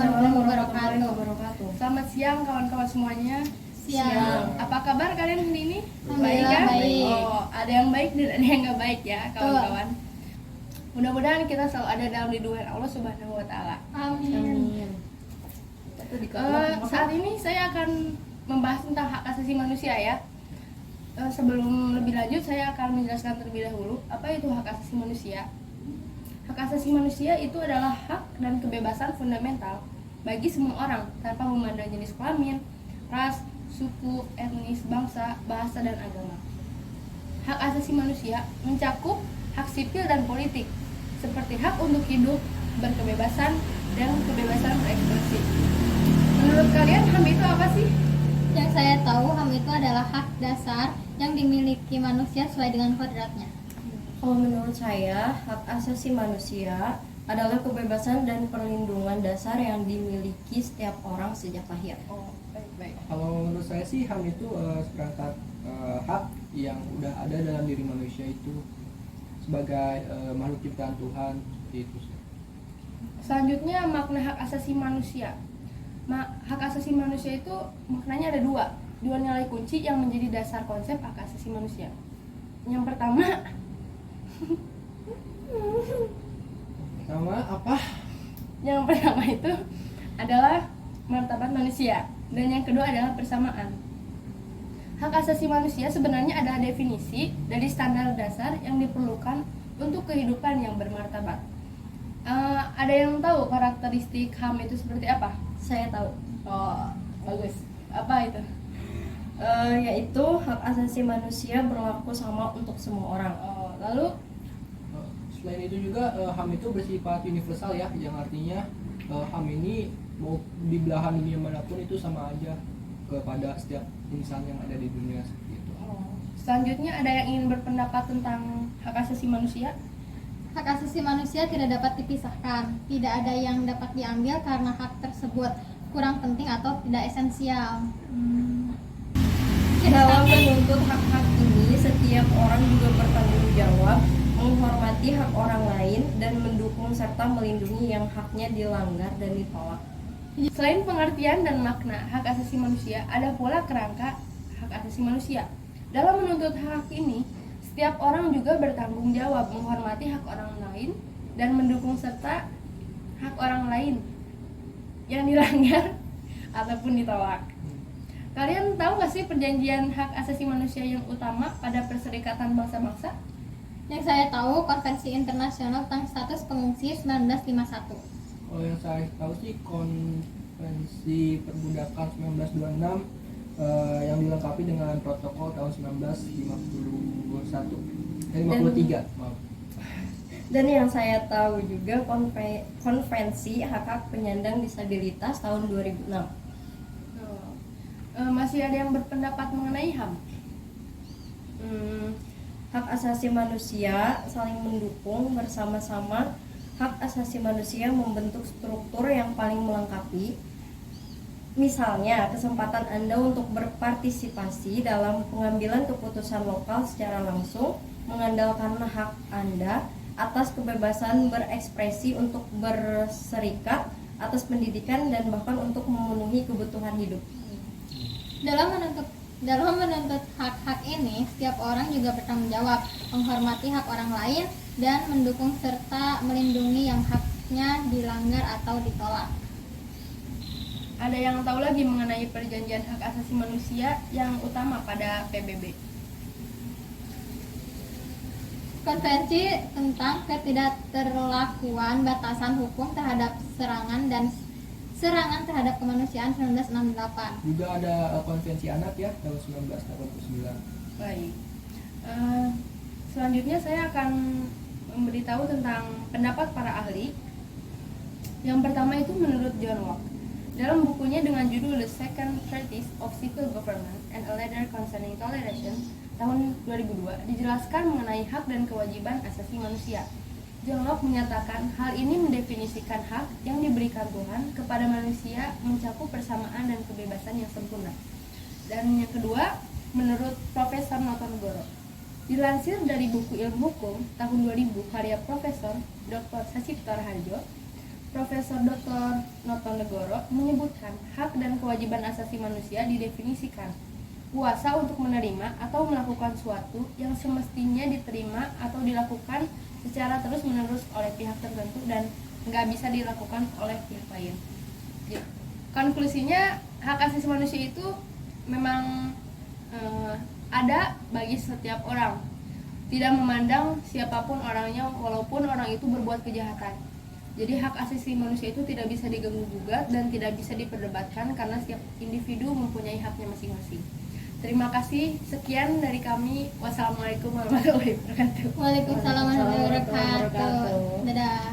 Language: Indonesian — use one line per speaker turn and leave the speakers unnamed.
Assalamualaikum warahmatullahi wabarakatuh.
Selamat siang kawan-kawan semuanya.
Siang.
Apa kabar kalian hari ini?
Alhamdulillah,
kan?
baik.
Oh, ada yang baik dan ada yang nggak baik ya kawan-kawan. Mudah-mudahan kita selalu ada dalam lindungan Allah Subhanahu Wa Taala.
Amin.
Saat ini saya akan membahas tentang hak asasi manusia ya. Sebelum lebih lanjut, saya akan menjelaskan terlebih dahulu apa itu hak asasi manusia. Hak asasi manusia itu adalah hak dan kebebasan fundamental bagi semua orang tanpa memandang jenis kelamin, ras, suku, etnis, bangsa, bahasa, dan agama. Hak asasi manusia mencakup hak sipil dan politik, seperti hak untuk hidup, berkebebasan, dan kebebasan berekspresi. Menurut kalian, HAM itu apa sih?
Yang saya tahu HAM itu adalah hak dasar yang dimiliki manusia sesuai dengan kodratnya.
Kalau menurut saya, hak asasi manusia adalah kebebasan dan perlindungan dasar yang dimiliki setiap orang sejak lahir.
Oh, baik-baik.
Kalau menurut saya sih HAM itu seperangkat hak yang udah ada dalam diri manusia itu sebagai makhluk ciptaan Tuhan, seperti itu sih.
Selanjutnya, makna hak asasi manusia. Hak asasi manusia itu maknanya ada dua nilai kunci yang menjadi dasar konsep hak asasi manusia. Yang pertama,
Sama apa?
yang pertama itu adalah martabat manusia, dan yang kedua adalah persamaan. Hak asasi manusia sebenarnya adalah definisi dari standar dasar yang diperlukan untuk kehidupan yang bermartabat. Ada yang tahu karakteristik HAM itu seperti apa?
Saya tahu,
Oh, bagus. Apa itu?
yaitu hak asasi manusia berlaku sama untuk semua orang.
Oh, lalu
Selain itu juga HAM itu bersifat universal ya, yang artinya HAM ini mau di belahan dunia manapun itu sama aja kepada setiap insan yang ada di dunia, seperti itu.
selanjutnya ada yang ingin berpendapat tentang hak asasi manusia?
Hak asasi manusia tidak dapat dipisahkan. Tidak ada yang dapat diambil karena hak tersebut kurang penting atau tidak esensial.
Dalam menuntut hak-hak ini, setiap orang juga bertanggung jawab menghormati hak orang lain dan mendukung serta melindungi yang haknya dilanggar dan ditolak.
Selain pengertian dan makna hak asasi manusia, ada pula kerangka hak asasi manusia. Dalam menuntut hak ini, setiap orang juga bertanggung jawab menghormati hak orang lain dan mendukung serta hak orang lain yang dilanggar ataupun ditolak. Kalian tahu nggak sih perjanjian hak asasi manusia yang utama pada Perserikatan Bangsa-Bangsa?
Yang saya tahu Konvensi Internasional tentang Status Pengungsi 1951.
Kalau yang saya tahu sih Konvensi Perbudakan 1926 yang dilengkapi dengan protokol tahun 1953, maaf.
Dan yang saya tahu juga konvensi hak-hak penyandang disabilitas tahun 2006.
Masih ada yang berpendapat mengenai HAM?
Hak asasi manusia saling mendukung bersama-sama. Hak asasi manusia membentuk struktur yang paling melengkapi. Misalnya, kesempatan Anda untuk berpartisipasi dalam pengambilan keputusan lokal secara langsung mengandalkan hak Anda atas kebebasan berekspresi, untuk berserikat, atas pendidikan, dan bahkan untuk memenuhi kebutuhan hidup.
Dalam menuntut hak-hak ini, setiap orang juga bertanggung jawab menghormati hak orang lain dan mendukung serta melindungi yang haknya dilanggar atau ditolak.
Ada yang tahu lagi mengenai perjanjian hak asasi manusia yang utama pada PBB?
Konvensi tentang ketidakterlakuan batasan hukum terhadap serangan terhadap kemanusiaan 1968.
Juga ada konvensi anak ya tahun 1989.
Baik. Selanjutnya saya akan memberitahu tentang pendapat para ahli. Yang pertama itu menurut John Locke. Dalam bukunya dengan judul The Second Treatise of Civil Government and a Letter Concerning Toleration tahun 2002 dijelaskan mengenai hak dan kewajiban asasi manusia. John Locke menyatakan hal ini mendefinisikan hak yang diberikan Tuhan kepada manusia mencakup persamaan dan kebebasan yang sempurna. Dan yang kedua, menurut Profesor Notonegoro, dilansir dari buku Ilmu Hukum tahun 2000 karya Profesor Dr. Sacipto Harjo, Profesor Dr. Notonegoro menyebutkan hak dan kewajiban asasi manusia didefinisikan kuasa untuk menerima atau melakukan suatu yang semestinya diterima atau dilakukan secara terus-menerus oleh pihak tertentu dan nggak bisa dilakukan oleh pihak lain. Jadi, konklusinya hak asasi manusia itu memang ada bagi setiap orang, tidak memandang siapapun orangnya walaupun orang itu berbuat kejahatan. Jadi hak asasi manusia itu tidak bisa diganggu gugat dan tidak bisa diperdebatkan karena setiap individu mempunyai haknya masing-masing. Terima kasih, sekian dari kami. Wassalamualaikum warahmatullahi wabarakatuh.
Waalaikumsalam warahmatullahi
Waalaikumsalam warahmatullahi
wabarakatuh.
wabarakatuh.
Dadah.